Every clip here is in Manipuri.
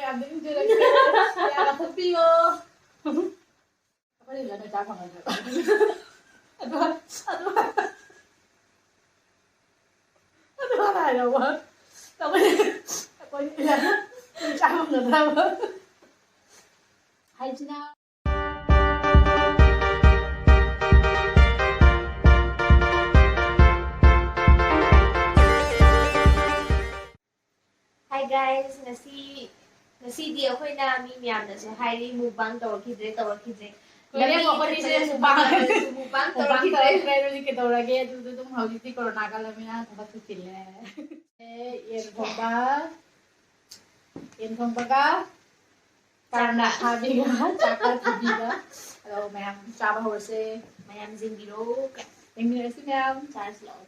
ꯃꯌꯥꯝꯗ ꯏꯟꯖꯔꯛꯀꯦ ꯀꯌꯥꯒ ꯊꯛꯄꯤꯌꯣ ꯑꯩꯈꯣꯏ ꯂꯣꯏꯅ ꯆꯥ ꯐꯪꯉꯁꯨ ꯑꯗꯨꯒ ꯍꯥꯏꯔꯕ ꯑꯩꯈꯣꯏ ꯆꯥ ꯐꯪꯒꯗ꯭ꯔꯕ ꯍꯥꯏꯁꯤꯅ Hi guys, ngasi di ako'y na mi miyam na siya. Highly mukbang tawagkidre. Kaya mo ako ni siya mukbang tawagkidre. pero ni kitawrage dudong hawiti corona ka lamina tabat sile. Yen thongba ka karna khabiga chaka thibiga. Hello ma'am, chaba horse. Mayam zingbiro. English ma'am. Charles Law.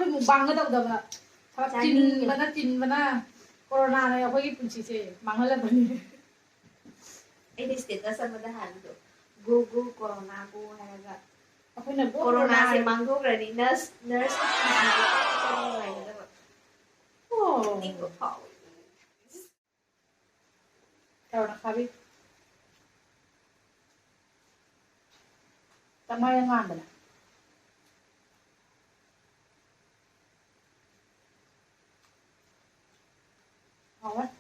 Mukbang ka daw daw. Tin bana. Corona na ako punchise. Mangalabani. Ini status sa madahan do. Go corona ko halaga. Ako na Corona si Mango ready nurse. Oh. Tingo pa. Corona kabi. Tama yang nganda. Awat.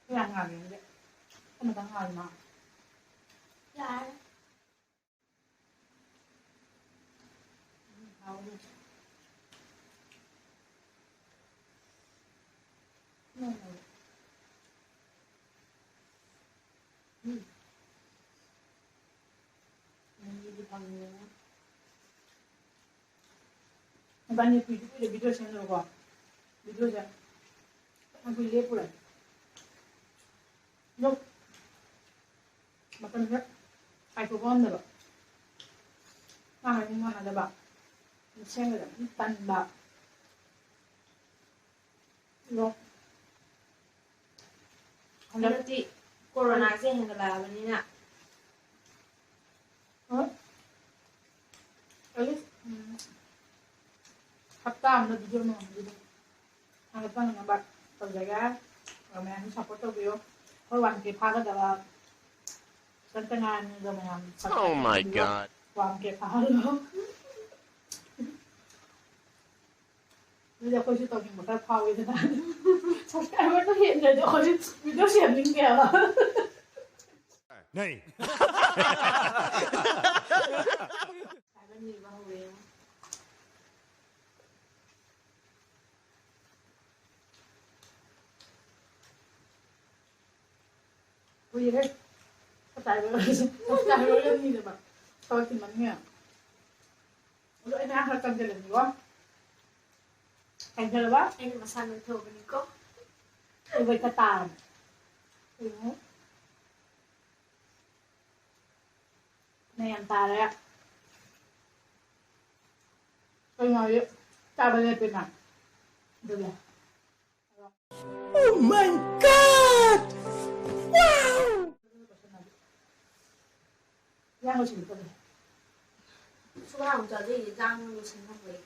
Yang nganda ni. Ano bang nganda? Yan. No. Bani video send ko. Video ja. Aku lihat pula. Look. Makan ya. Ai ko bon da ba. Ni mana da ba. Ni send da tan ba. Look. Nanti corona sih yang kelaban na. Alis. Hafta amna video no video. Hangatan nga ba pagjaga. May ano support to biyo. Or 1K pa ka daw. Santangan nga mga. Oh my god. 1K pa lo. Bây giờ cô chỉ tao nhìn một cái phao vậy thôi. Sao cái nó hiện rồi cho cô chỉ video xem những kẻ là. Này. Cái bên gì bao về. Cô gì đấy? Sao tại nó lên như vậy mà. Tôi thì mình nghe. Lỗi na hơi cần cho lần nữa. Thành thơ ba? Anh mà sao nó thô cái có. Với cái tàn. Này ăn ta đấy ạ. Tôi nói ta bây giờ bên nào? Được rồi. Oh my god! Wow! Yang có chỉnh tôi. Số hàng giờ gì răng nó sinh không vậy.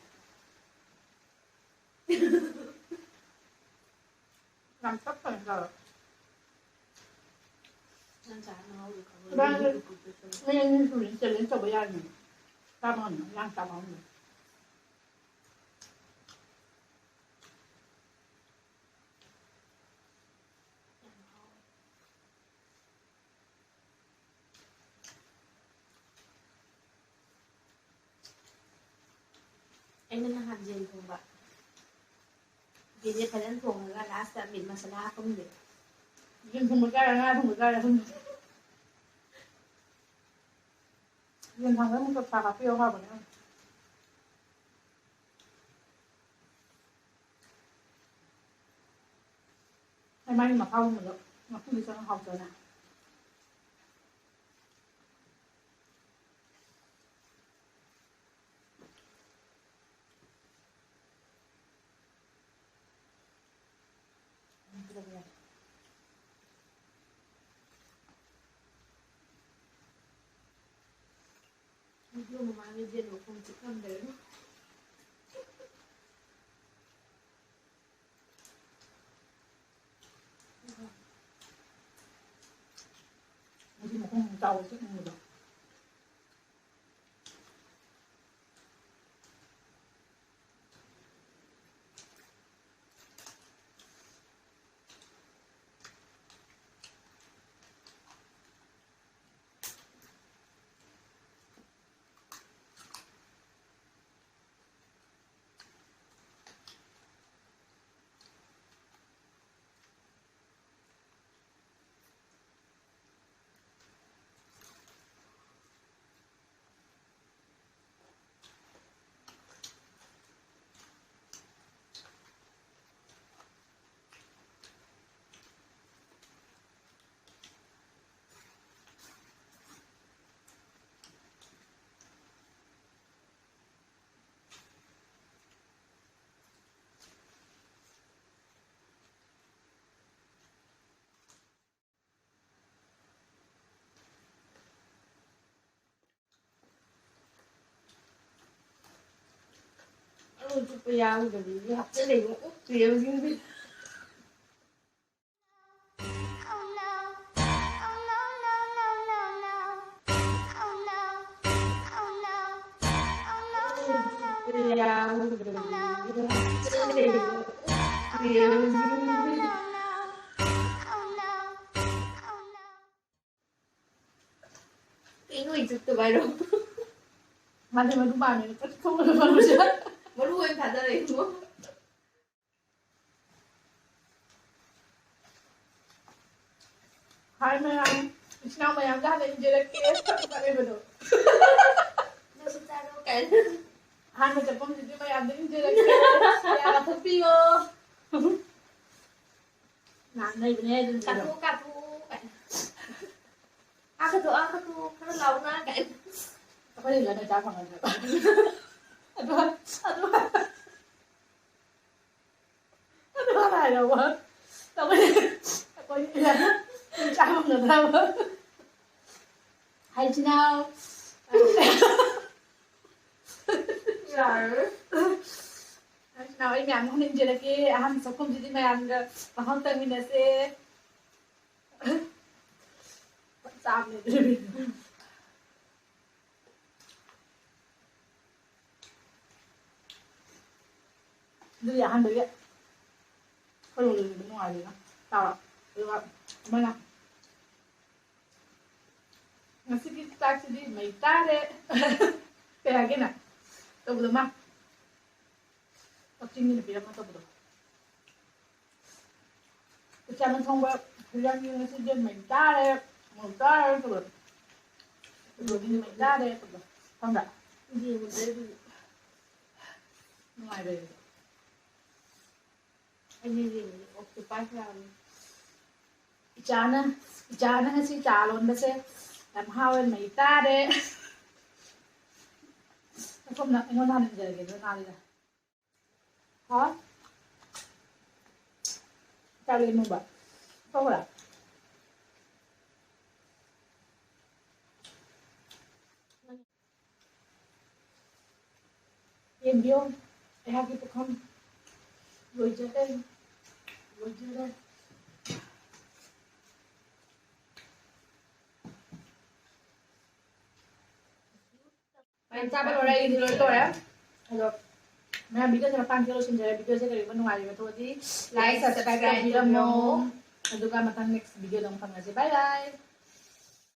Làm tất cả rồi. Nên chả nó được cả Vâng. Nên chủ đến chơi đến chầu bây giờ nhỉ. Ta bằng lang ta bằng. Anh nên làm gì không vậy? Vì vậy phải ăn thùng là last đã bị masala không được. Nhưng không một cái là ngay, không một cái là không. Nhưng thằng ấy một cà phê hoa bằng nhau. Hay may mà không mà được. Mà không đi cho nó học rồi nào. ꯃꯃꯥꯡꯒꯤ ꯌꯦꯟ ꯃꯈꯣꯡ ꯆꯤꯛꯂꯝꯗ꯭ꯔꯦ ꯉꯁꯤ ꯃꯈꯣꯡ ꯆꯥꯎꯕ ꯆꯤꯛꯅꯤꯡꯕꯗꯣ ꯆꯨꯞꯄ ꯌꯥꯎꯗꯕꯤꯗꯤ ꯍꯥꯞꯆꯤꯜꯂꯦꯕ ꯎꯞꯇ꯭ꯔꯦꯕꯁꯤꯡꯗꯤ Cái người chụp từ bài đó mà thì mà đúng bài này không được vào luôn chứ Mà lúc em thả ra đấy đúng không? hai mươi anh nào mà làm ra thì giờ là kia bạn em được Nó xuất ra đâu cái hai mươi chục công thì mày làm đến giờ là kia là thật phi cơ làm này bên đây cà thu cái cái thu cái lâu nó cái có gì là người ta phòng rồi Aduh, này đâu quá đâu có gì là cha không được đâu hay chứ nào rồi nào em làm không nên chơi là kia ăn sao không chỉ mày ăn mà không tên mình là xe sao này đưa ra ăn được đấy có đồ bên ngoài gì đó tao ạ được ạ mày nào ngasi kita sini may tare kaya gina to betul mah opting ni bilang to betul Ucapan thông yang như ngasi dia may tare to betul betul ni may tare to betul không đã gì mình đấy ngoài về anh đi gì occupy làm Ichana ngasi calon bese làm hawen may tare không nặng ngon hơn giờ cái nó đi ra hả sao lên không bạn không phải em biết không em hay cái không rồi chơi đây Bạn sao bắt đầu đây thì nói tôi á rồi Nah, video sa pang kilo sinjaya video sa kali manu ayo to di like subscribe video mo. Aduga matang next video ng pangasi. Bye bye.